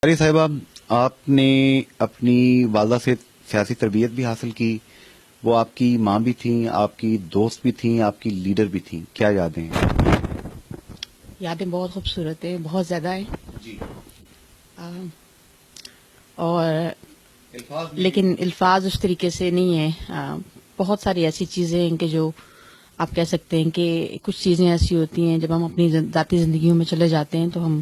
اری صاحبہ، آپ نے اپنی والدہ سے سیاسی تربیت بھی حاصل کی، وہ آپ کی ماں بھی تھیں، آپ کی دوست بھی تھیں، آپ کی لیڈر بھی تھیں، کیا یادیں ہیں؟ یادیں بہت خوبصورت ہیں، بہت زیادہ ہیں، جی، اور لیکن الفاظ اس طریقے سے نہیں ہیں. بہت ساری ایسی چیزیں ہیں کہ جو آپ کہہ سکتے ہیں کہ کچھ چیزیں ایسی ہوتی ہیں جب ہم اپنی ذاتی زندگیوں میں چلے جاتے ہیں تو ہم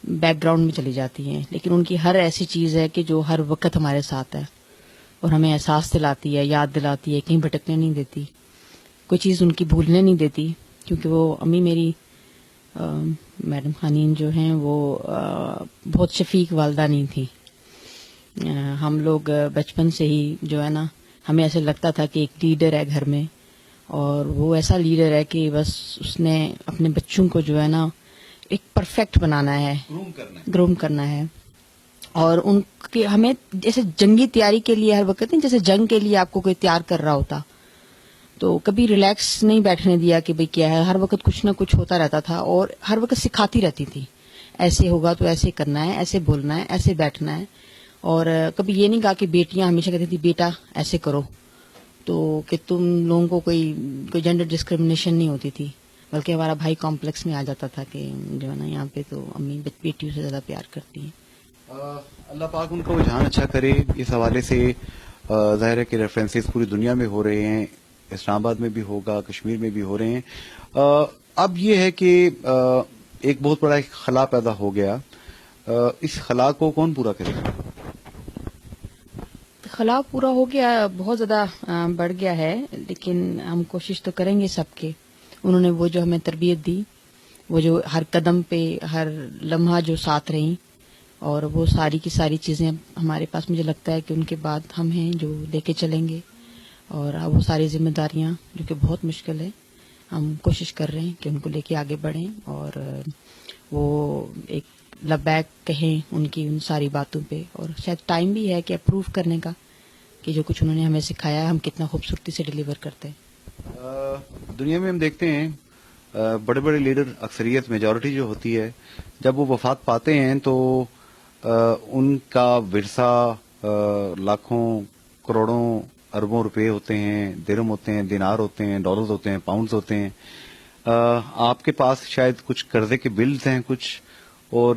بیک گراؤنڈ میں چلی جاتی ہیں، لیکن ان کی ہر ایسی چیز ہے کہ جو ہر وقت ہمارے ساتھ ہے اور ہمیں احساس دلاتی ہے، یاد دلاتی ہے، کہیں بھٹکنے نہیں دیتی، کوئی چیز ان کی بھولنے نہیں دیتی. کیونکہ وہ امی میری میڈم خانین جو ہیں وہ بہت شفیق والدہ نہیں تھی. ہم لوگ بچپن سے ہی جو ہے نا، ہمیں ایسے لگتا تھا کہ ایک لیڈر ہے گھر میں، اور وہ ایسا لیڈر ہے کہ بس اس نے اپنے بچوں کو جو ہے نا ایک پرفیکٹ بنانا ہے، گروم کرنا ہے. اور ان کے ہمیں جیسے جنگی تیاری کے لیے ہر وقت نہیں، جیسے جنگ کے لیے آپ کو کوئی تیار کر رہا ہوتا، تو کبھی ریلیکس نہیں بیٹھنے دیا کہ بھئی کیا ہے، ہر وقت کچھ نہ کچھ ہوتا رہتا تھا اور ہر وقت سکھاتی رہتی تھی، ایسے ہوگا تو ایسے کرنا ہے، ایسے بولنا ہے، ایسے بیٹھنا ہے. اور کبھی یہ نہیں کہا کہ بیٹیاں ہمیشہ کہتی تھی بیٹا ایسے کرو، تو کہ تم لوگوں کو کوئی جینڈر ڈسکریمنیشن نہیں ہوتی تھی، بلکہ ہمارا بھائی کمپلیکس میں آ جاتا تھا کہ جو ہے نا یہاں پہ تو امی بیٹیوں سے زیادہ پیار کرتی ہیں. اللہ پاک ان کو رجحان اچھا کرے. اس حوالے سے ظاہر ہے کہ ریفرنسز پوری دنیا میں ہو رہے ہیں، اسلام آباد میں بھی ہوگا، کشمیر میں بھی ہو رہے ہیں. اب یہ ہے کہ ایک بہت بڑا ایک خلا پیدا ہو گیا، اس خلا کو کون پورا کرے گا؟ خلا پورا ہو گیا، بہت زیادہ بڑھ گیا ہے، لیکن ہم کوشش تو کریں گے سب کے. انہوں نے وہ جو ہمیں تربیت دی، وہ جو ہر قدم پہ ہر لمحہ جو ساتھ رہیں، اور وہ ساری کی ساری چیزیں ہمارے پاس، مجھے لگتا ہے کہ ان کے بعد ہم ہیں جو لے کے چلیں گے. اور اب وہ ساری ذمہ داریاں جو کہ بہت مشکل ہے، ہم کوشش کر رہے ہیں کہ ان کو لے کے آگے بڑھیں، اور وہ ایک لبیک کہیں ان کی ان ساری باتوں پہ. اور شاید ٹائم بھی ہے کہ اپروو کرنے کا کہ جو کچھ انہوں نے ہمیں سکھایا ہم کتنا خوبصورتی سے ڈیلیور کرتے ہیں. دنیا میں ہم دیکھتے ہیں بڑے بڑے لیڈر، اکثریت میجورٹی جو ہوتی ہے، جب وہ وفات پاتے ہیں تو ان کا ورثہ لاکھوں کروڑوں اربوں روپے ہوتے ہیں، درہم ہوتے ہیں، دینار ہوتے ہیں، ڈالرز ہوتے ہیں، پاؤنڈز ہوتے ہیں. آپ کے پاس شاید کچھ قرضے کے بلز ہیں کچھ، اور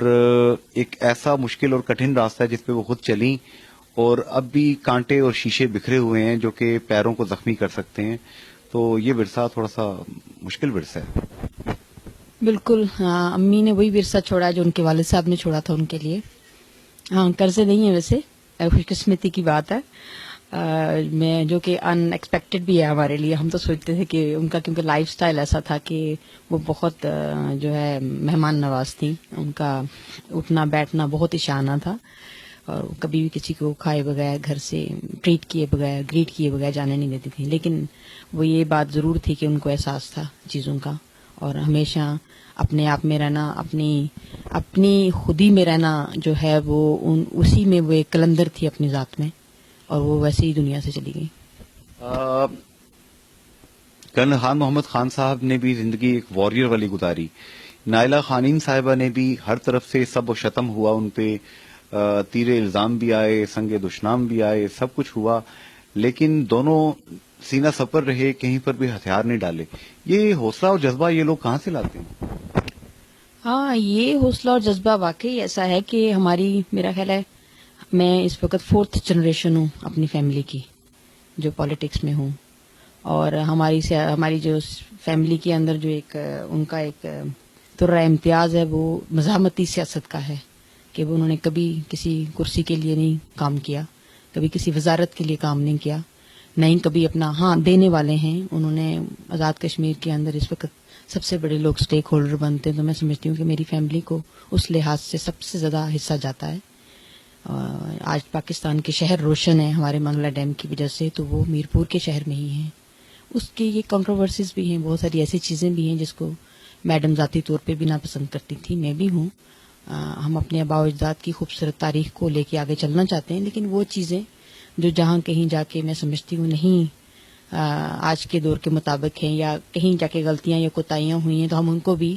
ایک ایسا مشکل اور کٹھن راستہ ہے جس پہ وہ خود چلیں، اور اب بھی کانٹے اور شیشے بکھرے ہوئے ہیں جو کہ پیروں کو زخمی کر سکتے ہیں. تو یہ ورثہ تھوڑا سا مشکل ورثہ ہے. بالکل، ہاں، امی نے وہی ورثہ چھوڑا جو ان کے والد صاحب نے چھوڑا تھا ان کے لیے. ہاں، قرضے نہیں ہیں ویسے، خوش قسمتی کی بات ہے، میں جو کہ ان ایکسپیکٹڈ بھی ہے ہمارے لیے. ہم تو سوچتے تھے کہ ان کا کیونکہ لائف سٹائل ایسا تھا کہ وہ بہت جو ہے مہمان نواز تھی، ان کا اٹھنا بیٹھنا بہت ہی شانہ تھا، اور کبھی بھی کسی کو کھائے بغیر، گھر سے ٹریٹ کیے بغیر، گریٹ کیے بغیر جانے نہیں دیتی تھی. لیکن وہ یہ بات ضرور تھی کہ ان کو احساس تھا چیزوں کا، اور ہمیشہ اپنے آپ میں رہنا، اپنی خودی میں رہنا جو ہے وہ اسی میں وہ ایک کلندر تھی اپنی ذات میں، اور وہ ویسے ہی دنیا سے چلی گئی. کرنل خان محمد خان صاحب نے بھی زندگی ایک وارئر والی گزاری. نائلہ خانین صاحبہ نے بھی ہر طرف سے سب و شتم ہوا ان پہ، تیر الزام بھی آئے، سنگ دشنام بھی آئے، سب کچھ ہوا، لیکن دونوں سینہ سپر رہے، کہیں پر بھی ہتھیار نہیں ڈالے. یہ حوصلہ اور جذبہ یہ لوگ کہاں سے لاتے ہیں؟ ہاں، یہ حوصلہ اور جذبہ واقعی ایسا ہے کہ میرا خیال ہے میں اس وقت 4th جنریشن ہوں اپنی فیملی کی جو پالیٹکس میں ہوں، اور ہماری جو فیملی کے اندر جو ایک ان کا ایک ترہ امتیاز ہے وہ مزاحمتی سیاست کا ہے، کہ وہ انہوں نے کبھی کسی کرسی کے لیے نہیں کام کیا، کبھی کسی وزارت کے لیے کام نہیں کیا، نہیں کبھی اپنا ہاں دینے والے ہیں. انہوں نے آزاد کشمیر کے اندر اس وقت سب سے بڑے لوگ سٹیک ہولڈر بنتے ہیں، تو میں سمجھتی ہوں کہ میری فیملی کو اس لحاظ سے سب سے زیادہ حصہ جاتا ہے. آج پاکستان کے شہر روشن ہیں ہمارے منگلا ڈیم کی وجہ سے، تو وہ میرپور کے شہر میں ہی ہیں. اس کی یہ کنٹروورسیز بھی ہیں، بہت ساری ایسی چیزیں بھی ہیں جس کو میڈم ذاتی طور پہ بھی ناپسند کرتی تھی، میں بھی ہوں. ہم اپنے آباء و اجداد کی خوبصورت تاریخ کو لے کے آگے چلنا چاہتے ہیں، لیکن وہ چیزیں جو جہاں کہیں جا کے میں سمجھتی ہوں نہیں آج کے دور کے مطابق ہیں، یا کہیں جا کے غلطیاں یا کوتاہیاں ہوئی ہیں، تو ہم ان کو بھی